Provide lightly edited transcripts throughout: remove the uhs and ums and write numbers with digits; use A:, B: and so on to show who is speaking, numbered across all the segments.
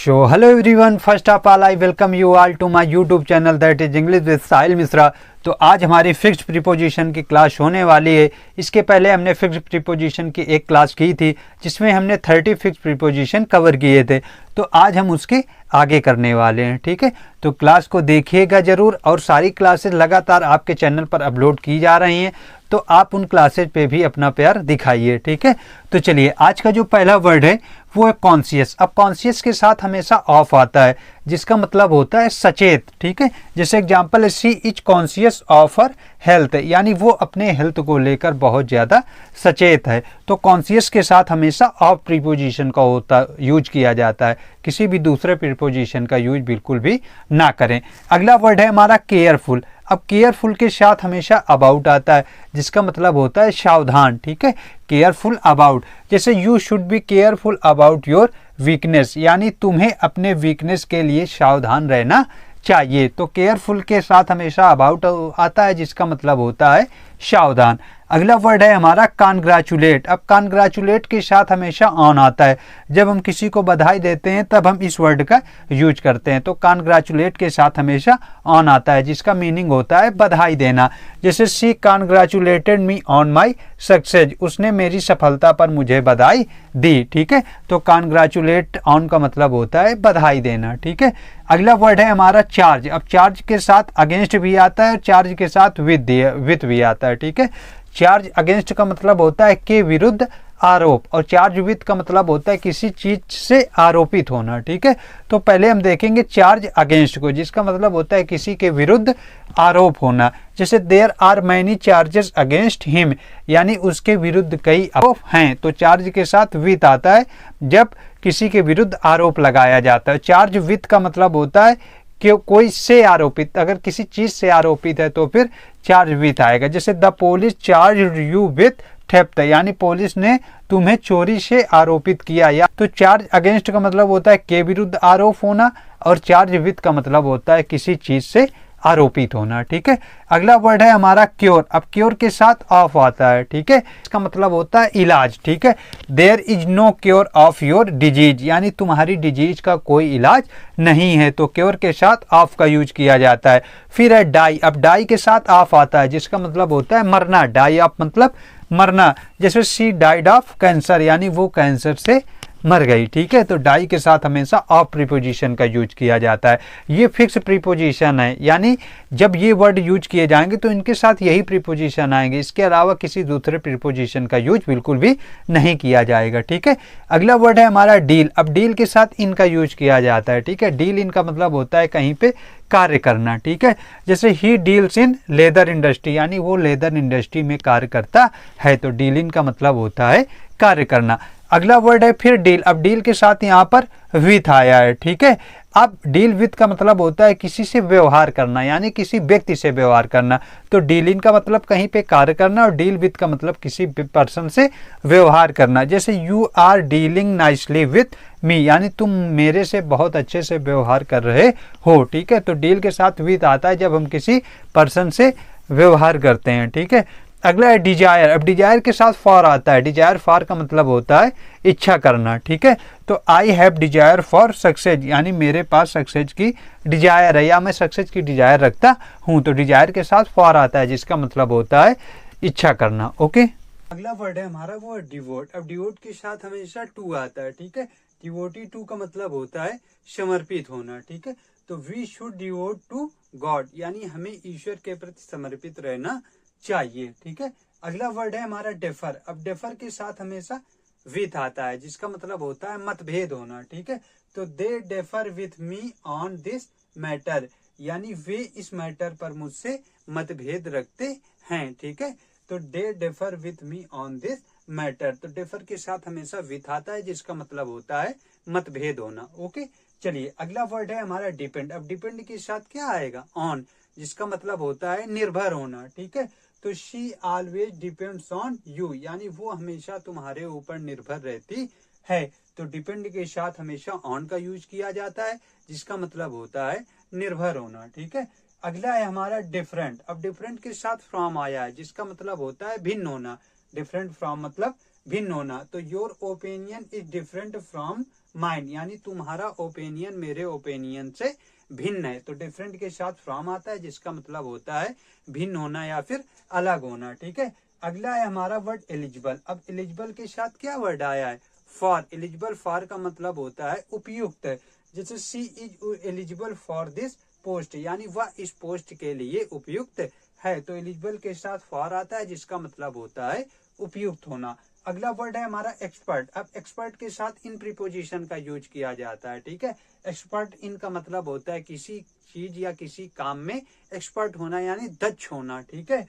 A: So hello everyone, first of all I welcome you all to my YouTube channel that is English with साहिल मिश्रा। तो आज हमारी fixed preposition की class होने वाली है। इसके पहले हमने फिक्स्ड प्रीपोजिशन की एक क्लास की थी जिसमें हमने 30 फिक्स्ड प्रीपोजिशन कवर किए थे। तो आज हम उसके आगे करने वाले हैं, ठीक है। तो क्लास को देखिएगा ज़रूर, और सारी क्लासेस लगातार आपके चैनल पर अपलोड की जा रही हैं, तो आप उन क्लासेस पे भी अपना प्यार दिखाइए, ठीक है। तो चलिए, आज का जो पहला वर्ड है वो है कॉन्शियस। अब कॉन्शियस के साथ हमेशा ऑफ आता है जिसका मतलब होता है सचेत, ठीक है। जैसे एग्जांपल है she is conscious of her health, यानी वो अपने हेल्थ को लेकर बहुत ज़्यादा सचेत है। तो कॉन्शियस के साथ हमेशा ऑफ प्रीपोजिशन का यूज किया जाता है, किसी भी दूसरे प्रीपोजिशन का यूज बिल्कुल भी ना करें। अगला वर्ड है हमारा केयरफुल। अब केयरफुल के साथ हमेशा अबाउट आता है जिसका मतलब होता है सावधान, ठीक है। केयरफुल अबाउट, जैसे you should be careful about your weakness, यानी तुम्हें अपने वीकनेस के लिए सावधान रहना चाहिए। तो केयरफुल के साथ हमेशा अबाउट आता है जिसका मतलब होता है सावधान। अगला वर्ड है हमारा कांग्रेचुलेट। अब कांग्रेचुलेट के साथ हमेशा ऑन आता है, जब हम किसी को बधाई देते हैं तब हम इस वर्ड का यूज करते हैं। तो कांग्रेचुलेट के साथ हमेशा ऑन आता है जिसका मीनिंग होता है बधाई देना। जैसे she congratulated me on my success, उसने मेरी सफलता पर मुझे बधाई दी, ठीक है। तो कांग्रेचुलेट ऑन का मतलब होता है बधाई देना, ठीक है। अगला वर्ड है हमारा चार्ज। अब चार्ज के साथ अगेंस्ट भी आता है, चार्ज के साथ विथ भी आता है, ठीक है। चार्ज अगेंस्ट का मतलब होता है के विरुद्ध आरोप, और चार्ज विथ का मतलब होता है किसी चीज से आरोपित होना, ठीक है। तो पहले हम देखेंगे चार्ज अगेंस्ट को, जिसका मतलब होता है किसी के विरुद्ध आरोप होना। जैसे there are many charges against him, यानी उसके विरुद्ध कई आरोप हैं। तो चार्ज के साथ विथ आता है जब किसी के विरुद्ध आरोप लगाया जाता है। चार्ज विथ का मतलब होता है कि कोई से आरोपित, अगर किसी चीज से आरोपित है तो फिर चार्ज विथ आएगा। जैसे the police charge you with theft, यानी पुलिस ने तुम्हें चोरी से आरोपित किया। या तो चार्ज अगेंस्ट का मतलब होता है के विरुद्ध आरोप होना, और चार्ज विथ का मतलब होता है किसी चीज से आरोपित होना, ठीक है। अगला वर्ड है हमारा क्योर। अब क्योर के साथ ऑफ आता है, ठीक है। इसका मतलब होता है इलाज, ठीक है। There is no cure of your disease, यानी तुम्हारी डिजीज का कोई इलाज नहीं है। तो क्योर के साथ ऑफ का यूज किया जाता है। फिर है डाई। अब डाई के साथ ऑफ आता है जिसका मतलब होता है मरना। डाई ऑफ मतलब मरना। जैसे शी डाइड ऑफ कैंसर, यानी वो कैंसर से मर गई, ठीक है। तो डाई के साथ हमेशा ऑफ प्रीपोजिशन का यूज किया जाता है। ये फिक्स प्रीपोजिशन है, यानी जब ये वर्ड यूज किए जाएंगे तो इनके साथ यही प्रीपोजिशन आएंगे, इसके अलावा किसी दूसरे प्रीपोजिशन का यूज बिल्कुल भी नहीं किया जाएगा, ठीक है। अगला वर्ड है हमारा डील। अब डील के साथ इनका यूज किया जाता है, ठीक है। डील इनका मतलब होता है कहीं पे कार्य करना, ठीक है। जैसे he deals in leather industry, यानी वो लेदर इंडस्ट्री में कार्य करता है। तो डील का मतलब होता है कार्य करना। अगला वर्ड है फिर डील। अब डील के साथ यहाँ पर विथ आया है, ठीक है। अब डील विथ का मतलब होता है किसी से व्यवहार करना, यानी किसी व्यक्ति से व्यवहार करना। तो डीलिंग का मतलब कहीं पे कार्य करना, और डील विथ का मतलब किसी पर्सन से व्यवहार करना। जैसे you are dealing nicely with me, यानी तुम मेरे से बहुत अच्छे से व्यवहार कर रहे हो, ठीक है। तो डील के साथ विथ आता है जब हम किसी पर्सन से व्यवहार करते हैं, ठीक है। अगला है डिजायर। अब डिजायर के साथ फॉर आता है। डिजायर फॉर का मतलब होता है इच्छा करना, ठीक है। तो I have desire for success, यानी मेरे पास सक्सेस की डिजायर है, या मैं सक्सेस की डिजायर रखता हूँ। तो डिजायर के साथ फॉर आता है जिसका मतलब होता है इच्छा करना, ओके। अगला वर्ड है हमारा वो है डिवोट। अब डिवोट के साथ हमेशा टू आता है, ठीक है। डिवोटी टू का मतलब होता है समर्पित होना, ठीक है। तो we should devote to God, यानी हमें ईश्वर के प्रति समर्पित रहना चाहिए, ठीक है। अगला वर्ड है हमारा डेफर। अब डेफर के साथ हमेशा विथ आता है जिसका मतलब होता है मतभेद होना, ठीक है। तो they differ with me on this matter, यानी वे इस मैटर पर मुझसे मतभेद रखते हैं, ठीक है। तो they differ with me on this matter. तो डेफर के साथ हमेशा विथ आता है जिसका मतलब होता है मतभेद होना, ओके। चलिए, अगला वर्ड है हमारा डिपेंड। अब डिपेंड के साथ क्या आएगा? ऑन, जिसका मतलब होता है निर्भर होना, ठीक है। तो she always depends on you, यानी वो हमेशा तुम्हारे ऊपर निर्भर रहती है। तो डिपेंड के साथ हमेशा ऑन का यूज किया जाता है जिसका मतलब होता है निर्भर होना, ठीक है। अगला है हमारा डिफरेंट। अब डिफरेंट के साथ फ्रॉम आया है जिसका मतलब होता है भिन्न होना। डिफरेंट फ्रॉम मतलब भिन्न होना। तो your opinion is different from mine, यानी तुम्हारा ओपिनियन मेरे ओपिनियन से भिन्न है। तो डिफरेंट के साथ फ्रॉम आता है, जिसका मतलब होता है भिन्न होना या फिर अलग होना। ठीक है, अगला है हमारा वर्ड एलिजिबल। अब एलिजिबल के साथ क्या वर्ड आया है? फॉर। एलिजिबल फॉर का मतलब होता है उपयुक्त है। जैसे she is eligible for this post, यानी वह इस पोस्ट के लिए उपयुक्त है। तो एलिजिबल के साथ फॉर आता है, जिसका मतलब होता है उपयुक्त होना। अगला वर्ड है हमारा एक्सपर्ट। अब एक्सपर्ट के साथ इन प्रीपोजिशन का यूज किया जाता है। ठीक है, एक्सपर्ट इन का मतलब होता है किसी चीज या किसी काम में एक्सपर्ट होना, यानी दक्ष होना। ठीक है,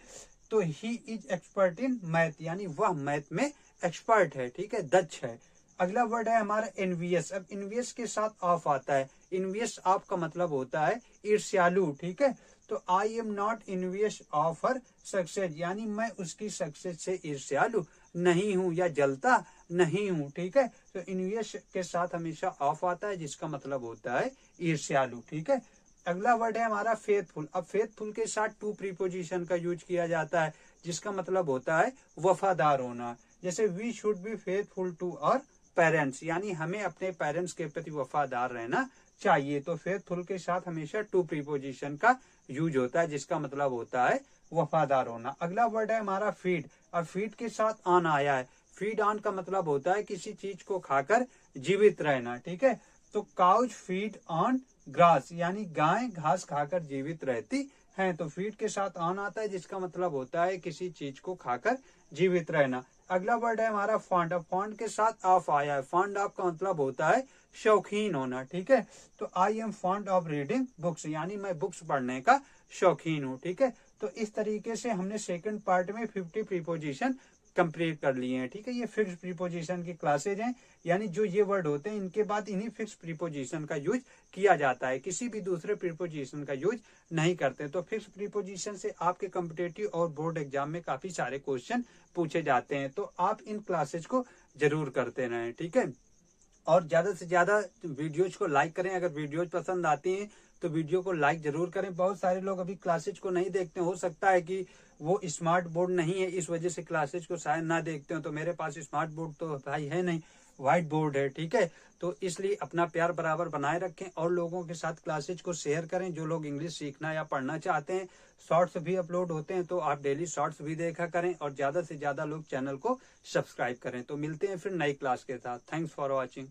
A: तो he is expert in math, यानी वह मैथ में एक्सपर्ट है। ठीक है, दक्ष है। अगला वर्ड है हमारा एनवियस। अब एनवियस के साथ ऑफ आता है। एनवियस ऑफ का मतलब होता है ईर्ष्यालु। ठीक है, तो I am not envious of her success, यानी मैं उसकी सक्सेस से ईर्ष्यालु नहीं हूं या जलता नहीं हूं। ठीक है, तो एनवियस के साथ हमेशा ऑफ आता है, जिसका मतलब होता है ईर्ष्यालु। ठीक है, अगला वर्ड है हमारा फेथफुल। अब फेथफुल के साथ टू प्रीपोजिशन का यूज किया जाता है, जिसका मतलब होता है वफादार होना। जैसे we should be faithful to our parents, यानी हमें अपने पेरेंट्स के प्रति वफादार रहना चाहिए। तो फेथफुल के साथ हमेशा टू प्रीपोजिशन का यूज होता है, जिसका मतलब होता है वफादार होना। अगला वर्ड है हमारा फीड। अब फीड के साथ ऑन आया है। फीड ऑन का मतलब होता है किसी चीज को खाकर जीवित रहना। ठीक है, तो काउज फीड ऑन ग्रास, यानी गाय घास खाकर जीवित रहती हैं। तो फीड के साथ ऑन आता है, जिसका मतलब होता है किसी चीज को खाकर जीवित रहना। अगला वर्ड है हमारा फॉन्ड। अब फॉन्ड के साथ ऑफ आया है। फॉन्ड ऑफ का मतलब होता है शौकीन होना। ठीक है, तो I am fond of reading books, यानी मैं बुक्स पढ़ने का शौकीन हूँ। ठीक है, तो इस तरीके से हमने सेकंड पार्ट में 50 प्रीपोजिशन कंप्लीट कर लिए हैं। ठीक है, ये फिक्स प्रीपोजिशन की क्लासेज हैं, यानी जो ये वर्ड होते हैं इनके बाद इन्हीं फिक्स प्रीपोजिशन का यूज किया जाता है, किसी भी दूसरे प्रीपोजिशन का यूज नहीं करते। तो फिक्स प्रीपोजिशन से आपके कॉम्पिटिटिव और बोर्ड एग्जाम में काफी सारे क्वेश्चन पूछे जाते हैं, तो आप इन क्लासेज को जरूर करते रहें। ठीक है, और ज्यादा से ज्यादा वीडियोज को लाइक करें। अगर वीडियोज पसंद आती हैं तो वीडियो को लाइक जरूर करें। बहुत सारे लोग अभी क्लासेज को नहीं देखते, हो सकता है कि वो स्मार्ट बोर्ड नहीं है, इस वजह से क्लासेज को शायद ना देखते हो। तो मेरे पास स्मार्ट बोर्ड तो भाई है नहीं, व्हाइट बोर्ड है। ठीक है, तो इसलिए अपना प्यार बराबर बनाए रखें और लोगों के साथ क्लासेज को शेयर करें। जो लोग इंग्लिश सीखना या पढ़ना चाहते हैं, शॉर्ट्स भी अपलोड होते हैं, तो आप डेली शॉर्ट्स भी देखा करें और ज्यादा से ज्यादा लोग चैनल को सब्सक्राइब करें। तो मिलते हैं फिर नई क्लास के साथ। Thanks for watching.